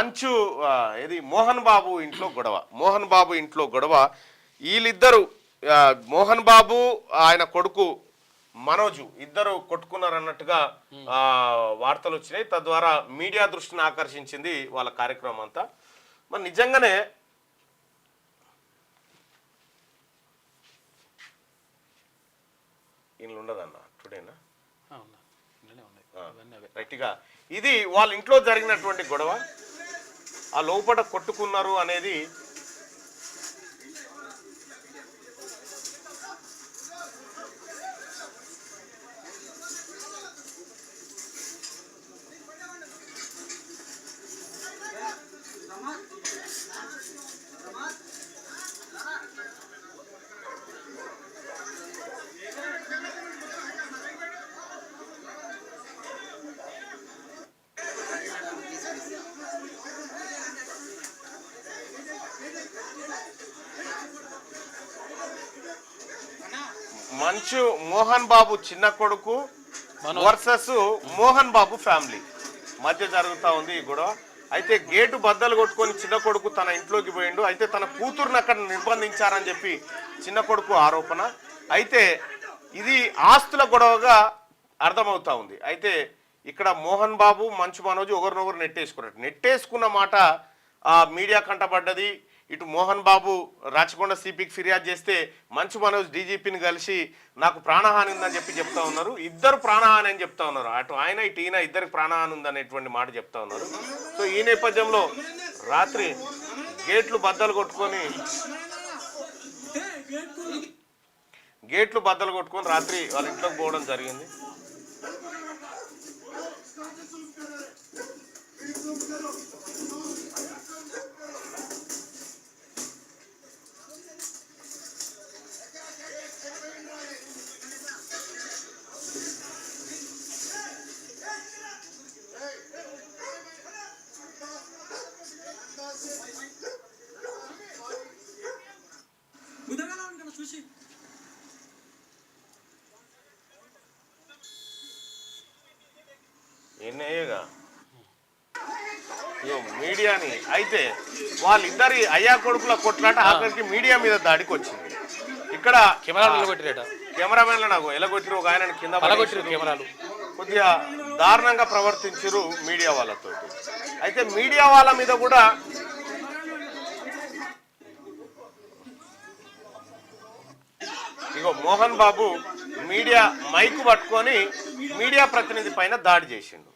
మంచు ఇది మోహన్ బాబు ఇంట్లో గొడవ వీళ్ళిద్దరు మోహన్ బాబు ఆయన కొడుకు మనోజు ఇద్దరు కొట్టుకున్నారు అన్నట్టుగా వార్తలు వచ్చినాయి. తద్వారా మీడియా దృష్టిని ఆకర్షించింది వాళ్ళ కార్యక్రమం అంతా. మరి నిజంగానే ఇంట్లో ఉండదన్న టుడేనా రైట్గా ఇది వాళ్ళ ఇంట్లో జరిగినటువంటి గొడవ. ఆ లోపల కొట్టుకున్నారు అనేది మంచు మోహన్ బాబు చిన్న కొడుకు వర్సెస్ మోహన్ బాబు ఫ్యామిలీ మధ్య జరుగుతూ ఉంది ఈ గొడవ. అయితే గేటు బద్దలు కొట్టుకొని చిన్న కొడుకు తన ఇంట్లోకి పోయిండు. అయితే తన కూతురుని అక్కడ నిర్బంధించారని చెప్పి చిన్న కొడుకు ఆరోపణ. అయితే ఇది ఆస్తుల గొడవగా అర్థమవుతా ఉంది. అయితే ఇక్కడ మోహన్ బాబు మంచు మనోజ్ ఒకరినొకరు నెట్టేసుకున్న మాట మీడియా కంటపడ్డది. ఇటు మోహన్ బాబు రాచకొండ సిపికి ఫిర్యాదు చేస్తే మంచు మనోజ్ డీజీపీని కలిసి నాకు ప్రాణహాని ఉందని చెప్తా ఉన్నారు. ఇద్దరు ప్రాణహాని అని చెప్తా ఉన్నారు. అటు ఆయన ఇటు ఈయన ఇద్దరికి ప్రాణహాని ఉందనేటువంటి మాట చెప్తా ఉన్నారు. సో ఈ నేపథ్యంలో రాత్రి గేట్లు బద్దలు కొట్టుకొని రాత్రి వాళ్ళ ఇంట్లోకి పోవడం జరిగింది. ఎన్నయ్యగా మీడియాని అయితే వాళ్ళిద్దరి అయ్యా కొడుకుల కొట్లాట ఆఖరికి మీడియా మీద దాడికి వచ్చింది. ఇక్కడ కెమెరామెన్లు నాకు ఎలగొట్టిరు, ఒక ఆయన కింద కెమెరాలు కొద్దిగా దారుణంగా ప్రవర్తించారు మీడియా వాళ్ళతో. అయితే మీడియా వాళ్ళ మీద కూడా ఇగో మోహన్ బాబు మీడియా మైకు పట్టుకొని మీడియా ప్రతినిధి పైన దాడి చేసిండు.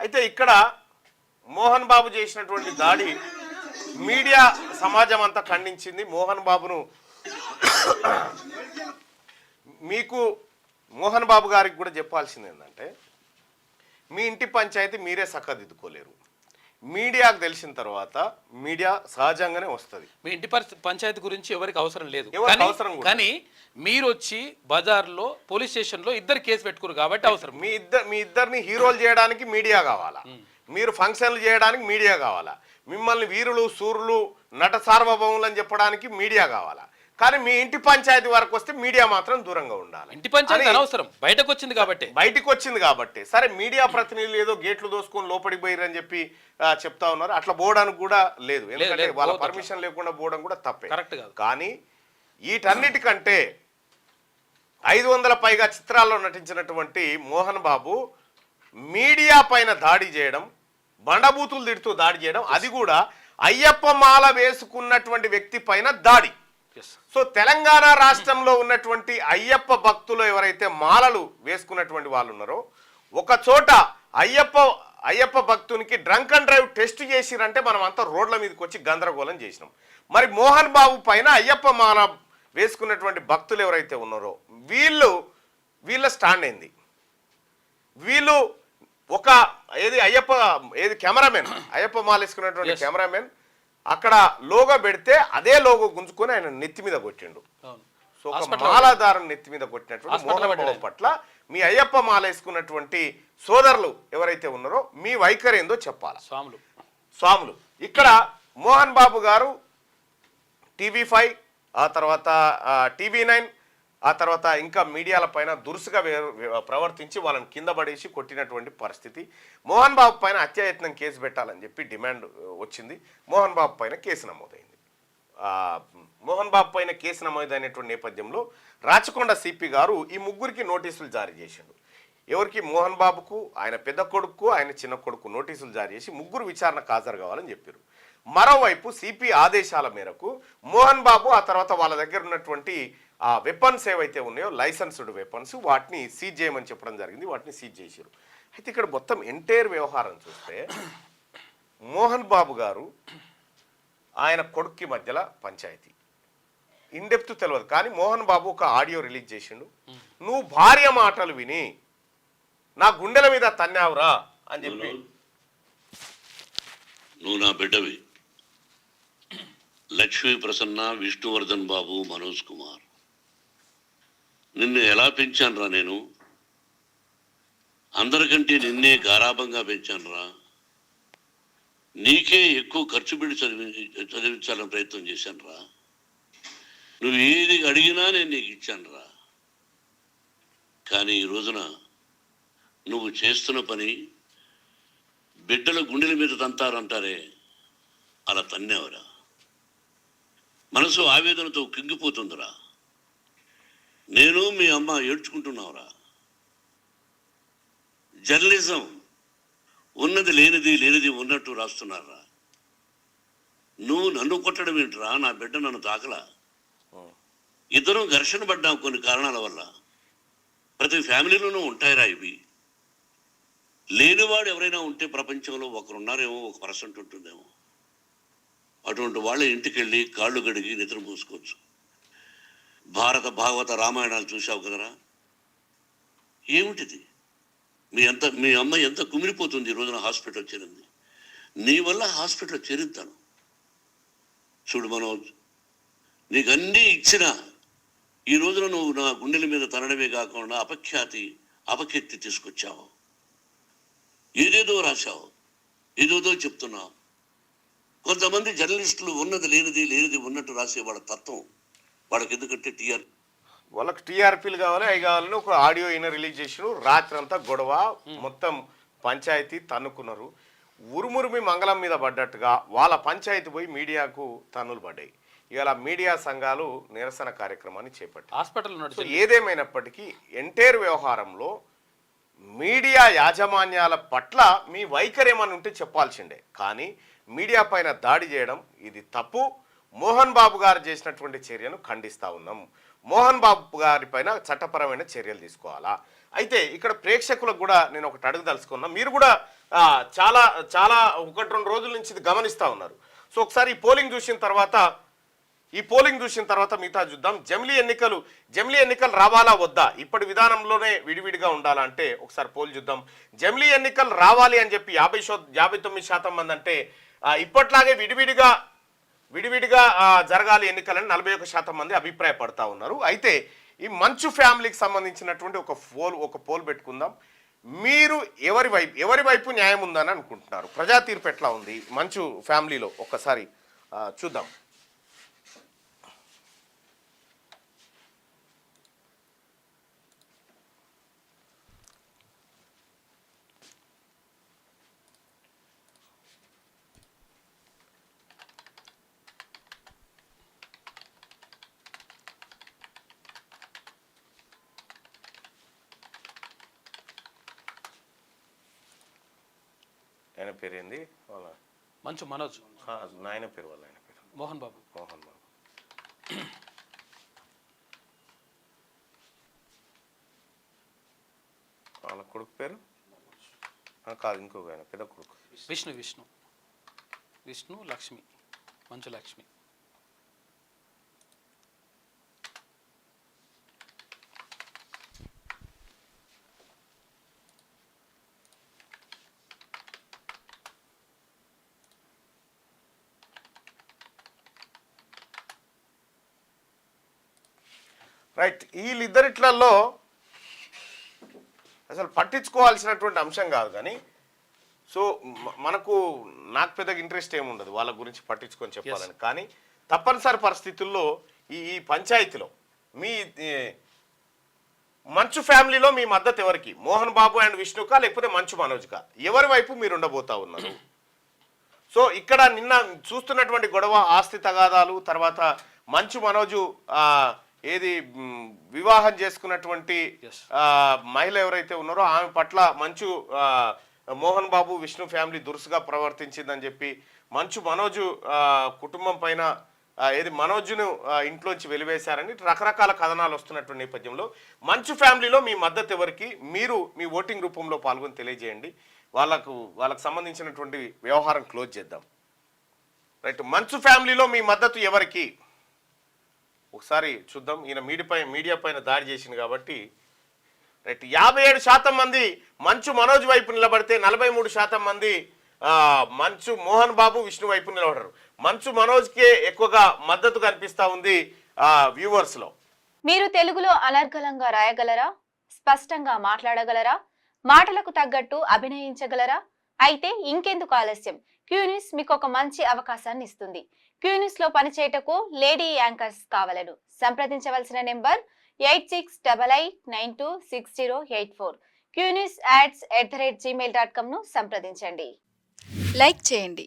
అయితే ఇక్కడ మోహన్ బాబు చేసినటువంటి దాడి మీడియా సమాజం అంతా ఖండించింది. మోహన్ బాబును మీకు మోహన్ బాబు గారికి కూడా చెప్పాల్సింది ఏంటంటే, మీ ఇంటి పంచాయతీ మీరే చక్కదిద్దుకోలేరు. మీడియాకు తెలిసిన తర్వాత మీడియా సహజంగానే వస్తుంది. మీ ఇంటి పంచాయతీ గురించి ఎవరికి అవసరం లేదు, కానీ మీరు వచ్చి బజార్లో పోలీస్ స్టేషన్లో ఇద్దరు కేసు పెట్టుకున్నారు కాబట్టి అవసరం. మీ ఇద్దరిని హీరోలు చేయడానికి మీడియా కావాలా, మీరు ఫంక్షన్లు చేయడానికి మీడియా కావాలా, మిమ్మల్ని వీరులు సూర్యులు నట సార్వభౌములు అని చెప్పడానికి మీడియా కావాలా. కానీ మీ ఇంటి పంచాయతీ వరకు వస్తే మీడియా మాత్రం దూరంగా ఉండాలి. ఇంటి పంచాయతీ అనవసరం, బయటకు వచ్చింది కాబట్టి సరే మీడియా ప్రతినిధులు ఏదో గేట్లు దోసుకొని లోపలికి పోయిరని చెప్పి చెప్తా ఉన్నారు. అట్లా పోవడానికి కూడా లేదు, ఎందుకంటే వాళ్ళ పర్మిషన్ లేకుండా పోవడం కూడా తప్పే, కరెక్ట్ కాదు. కానీ వీటన్నిటికంటే 500 పైగా చిత్రాల్లో నటించినటువంటి మోహన్ బాబు మీడియా పైన దాడి చేయడం, బండబూతులు తిడుతూ దాడి చేయడం, అది కూడా అయ్యప్ప మాల వేసుకున్నటువంటి వ్యక్తి పైన దాడి. సో తెలంగాణ రాష్ట్రంలో ఉన్నటువంటి అయ్యప్ప భక్తులు ఎవరైతే మాలలు వేసుకున్నటువంటి వాళ్ళు ఉన్నారో, ఒక చోట అయ్యప్ప భక్తునికి డ్రంక్ అండ్ డ్రైవ్ టెస్ట్ చేసిరంటే మనం అంతా రోడ్ల మీదకి వచ్చి గందరగోళం చేసినాం. మరి మోహన్ బాబు పైన అయ్యప్ప మాల వేసుకున్నటువంటి భక్తులు ఎవరైతే ఉన్నారో వీళ్ళ స్టాండ్ ఏంది? వీళ్ళు ఒక కెమెరామెన్ అయ్యప్ప మాల వేసుకున్నటువంటి కెమెరామెన్ అక్కడ లోగో పెడితే అదే లోగో గుంజుకొని ఆయన నెత్తి మీద కొట్టిండు. సో ఒక మాలాధారం నెత్తి మీద కొట్టినటువంటి మోహన్ బాబు పట్ల మీ అయ్యప్ప మాల వేసుకున్నటువంటి సోదరులు ఎవరైతే ఉన్నారో మీ వైఖరి ఏందో చెప్పాలి. స్వాములు ఇక్కడ మోహన్ బాబు గారు TV5 ఆ తర్వాత TV9 ఆ తర్వాత ఇంకా మీడియాల పైన దురుసుగా ప్రవర్తించి వాళ్ళని కింద పడేసి కొట్టినటువంటి పరిస్థితి. మోహన్ బాబు పైన హత్యాయత్నం కేసు పెట్టాలని చెప్పి డిమాండ్ వచ్చింది. మోహన్ బాబు పైన కేసు నమోదైంది. మోహన్ బాబు పైన కేసు నమోదైనటువంటి నేపథ్యంలో రాచకొండ సిపి గారు ఈ ముగ్గురికి నోటీసులు జారీ చేసిండు. ఎవరికి? మోహన్ బాబుకు, ఆయన పెద్ద కొడుకు, ఆయన చిన్న కొడుకు నోటీసులు జారీ చేసి ముగ్గురు విచారణకు హాజరు కావాలని చెప్పారు. మరోవైపు సిపి ఆదేశాల మేరకు మోహన్ బాబు ఆ తర్వాత వాళ్ళ దగ్గర ఉన్నటువంటి ఆ వెపన్స్ ఏవైతే ఉన్నాయో లైసెన్స్డ్ వెపన్స్ వాటిని సీజ్ చేయమని చెప్పడం జరిగింది. వాటిని సీజ్ చేశారు. అయితే ఇక్కడ మొత్తం ఎంటైర్ వ్యవహారం చూస్తే మోహన్ బాబు గారు ఆయన కొడుక్కి మధ్యలో పంచాయతీ ఇన్డెప్త్ తెలియదు, కానీ మోహన్ బాబు ఒక ఆడియో రిలీజ్ చేసిండు. నువ్వు భార్య మాటలు విని నా గుండెల మీద తన్నావురా అని చెప్పి. నువ్వు నా బిడ్డవి. లక్ష్మీ ప్రసన్న, విష్ణువర్ధన్ బాబు, మనోజ్ కుమార్, నిన్ను ఎలా పెంచానురా నేను? అందరికంటే నిన్నే గారాభంగా పెంచానురా. నీకే ఎక్కువ ఖర్చు పెట్టి చదివించాలని ప్రయత్నం చేశానురా. నువ్వు ఏది అడిగినా నేను నీకు ఇచ్చానురా. కానీ ఈ రోజున నువ్వు చేస్తున్న పని బిడ్డల గుండెల మీద తంతారంటారే, అలా తన్నేవరా. మనసు ఆవేదనతో కింగిపోతుందిరా. నేను మీ అమ్మ ఏడ్చుకుంటున్నావురా. జర్నలిజం ఉన్నది లేనిది, లేనిది ఉన్నట్టు రాస్తున్నారా. నువ్వు నన్ను కొట్టడం ఏంట్రా? నా బిడ్డ నన్ను తాకలా. ఇద్దరం ఘర్షణ పడ్డాం కొన్ని కారణాల వల్ల. ప్రతి ఫ్యామిలీలోనూ ఉంటాయిరా ఇవి. లేనివాడు ఎవరైనా ఉంటే ప్రపంచంలో ఒకరున్నారేమో, 1% ఉంటుందేమో. అటువంటి వాళ్ళ ఇంటికి వెళ్ళి కాళ్ళు గడిగి నిద్ర పూసుకోవచ్చు. భారత భాగవత రామాయణాలు చూసావు కదరా. ఏమిటిది? మీ అమ్మ ఎంత కుమిలిపోతుంది ఈ రోజున హాస్పిటల్ చేరింది. నీ వల్ల హాస్పిటల్ చేరుతాను. చూడు మనోజ్, నీకు అన్నీ ఇచ్చినా ఈ రోజున నువ్వు నా గుండెల మీద తనడమే కాకుండా అపకీర్తి తీసుకొచ్చావు. ఏదేదో రాశావు, ఏదేదో చెప్తున్నావు. కొంతమంది జర్నలిస్టులు ఉన్నది లేనిది, లేనిది ఉన్నట్టు రాసే వాళ్ళ తత్వం వాళ్ళకి. ఎందుకంటే వాళ్ళకి టీఆర్పీలు కావాలి, అవి కావాలని ఒక ఆడియో అయినా రిలీజ్ చేసినారు. రాత్రి అంతా గొడవ, మొత్తం పంచాయతీ తన్నుకున్నారు. ఉరుమురుమి మంగళం మీద పడ్డట్టుగా వాళ్ళ పంచాయతీ పోయి మీడియాకు తన్నులు పడ్డాయి. ఇవాళ మీడియా సంఘాలు నిరసన కార్యక్రమాన్ని చేపట్టాయి. హాస్పిటల్ ఏదేమైనప్పటికీ ఎంటైర్ వ్యవహారంలో మీడియా యాజమాన్యాల పట్ల మీ వైఖరి ఏమని ఉంటే చెప్పాల్సిండే, కానీ మీడియా పైన దాడి చేయడం ఇది తప్పు. మోహన్ బాబు గారు చేసినటువంటి చర్యను ఖండిస్తూ ఉన్నాం. మోహన్ బాబు గారి పైన చట్టపరమైన చర్యలు తీసుకోవాలా. అయితే ఇక్కడ ప్రేక్షకులకు కూడా నేను ఒకటి అడగదలుచుకున్నా. మీరు కూడా చాలా చాలా 1-2 రోజుల నుంచి ఇది గమనిస్తూ ఉన్నారు. సో ఒకసారి ఈ పోలింగ్ చూసిన తర్వాత మిగతా చూద్దాం. జమిలీ ఎన్నికలు రావాలా వద్దా? ఇప్పటి విధానంలోనే విడివిడిగా ఉండాలా అంటే ఒకసారి పోల్ చూద్దాం. జమిలీ ఎన్నికలు రావాలి అని చెప్పి 59% మంది అంటే ఇప్పట్లాగే విడివిడిగా జరగాలి ఎన్నికలని 41% మంది అభిప్రాయపడతా ఉన్నారు. అయితే ఈ మంచు ఫ్యామిలీకి సంబంధించినటువంటి ఒక పోల్ పెట్టుకుందాం. మీరు ఎవరి వైపు న్యాయం ఉందని అనుకుంటున్నారు? ప్రజా తీర్పు ఎట్లా ఉంది మంచు ఫ్యామిలీలో? ఒక్కసారి చూద్దాం. ఆయన పేరు ఏంది? వాళ్ళ మంచు మనోజ్. నాయన పేరు, వాళ్ళ ఆయన పేరు మోహన్ బాబు. వాళ్ళ కొడుకు పేరు కాదు, ఇంకొక ఆయన పెద్ద కొడుకు విష్ణు లక్ష్మి, మంచు లక్ష్మి. రైట్. వీళ్ళిద్దరిట్లలో అసలు పట్టించుకోవాల్సినటువంటి అంశం కాదు, కానీ సో నాకు పెద్దగా ఇంట్రెస్ట్ ఏముండదు వాళ్ళ గురించి పట్టించుకొని చెప్పాలని. కానీ తప్పనిసరి పరిస్థితుల్లో ఈ పంచాయతీలో మంచు ఫ్యామిలీలో మీ మద్దతు ఎవరికి? మోహన్ బాబు అండ్ విష్ణుకా లేకపోతే మంచు మనోజ్కా? ఎవరి వైపు మీరు ఉండబోతా ఉన్నారు? సో ఇక్కడ నిన్న చూస్తున్నటువంటి గొడవ ఆస్తి తగాదాలు, తర్వాత మంచు మనోజు ఏది వివాహం చేసుకున్నటువంటి మహిళ ఎవరైతే ఉన్నారో ఆమె పట్ల మంచు మోహన్ బాబు విష్ణు ఫ్యామిలీ దురుసుగా ప్రవర్తించిందని చెప్పి మంచు మనోజు కుటుంబం పైన ఏది మనోజ్ను ఇంట్లోంచి వెలివేశారని రకరకాల కథనాలు వస్తున్నటువంటి నేపథ్యంలో మంచు ఫ్యామిలీలో మీ మద్దతు ఎవరికి? మీరు మీ ఓటింగ్ రూపంలో పాల్గొని తెలియజేయండి. వాళ్ళకు సంబంధించినటువంటి వ్యవహారం క్లోజ్ చేద్దాం. రైట్, మంచు ఫ్యామిలీలో మీ మద్దతు ఎవరికి? ఒకసారి చూద్దాం. ఈయన మీడియా పైన దాడి చేసింది కాబట్టి రైట్, 57% మంది మంచు మనోజ్ వైపు నిలబడితే 43% మంది మంచు మోహన్ బాబు విష్ణు వైపు నిలబడరు. మంచు మనోజ్కే ఎక్కువగా మద్దతు కనిపిస్తా ఉంది వ్యూవర్స్ లో. మీరు తెలుగులో అనర్గళంగా రాయగలరా? స్పష్టంగా మాట్లాడగలరా? మాటలకు తగ్గట్టు అభినయించగలరా? అయితే ఇంకెందుకు ఆలస్యం? క్యూన్యూస్ మీకు ఒక మంచి అవకాశాన్ని ఇస్తుంది. క్యూన్యూస్ లో పనిచేయటకు లేడీ యాంకర్స్ కావాలను సంప్రదించవలసిన నెంబర్ 8688926084. QNewsAds@gmail.com ను సంప్రదించండి. లైక్ చేయండి,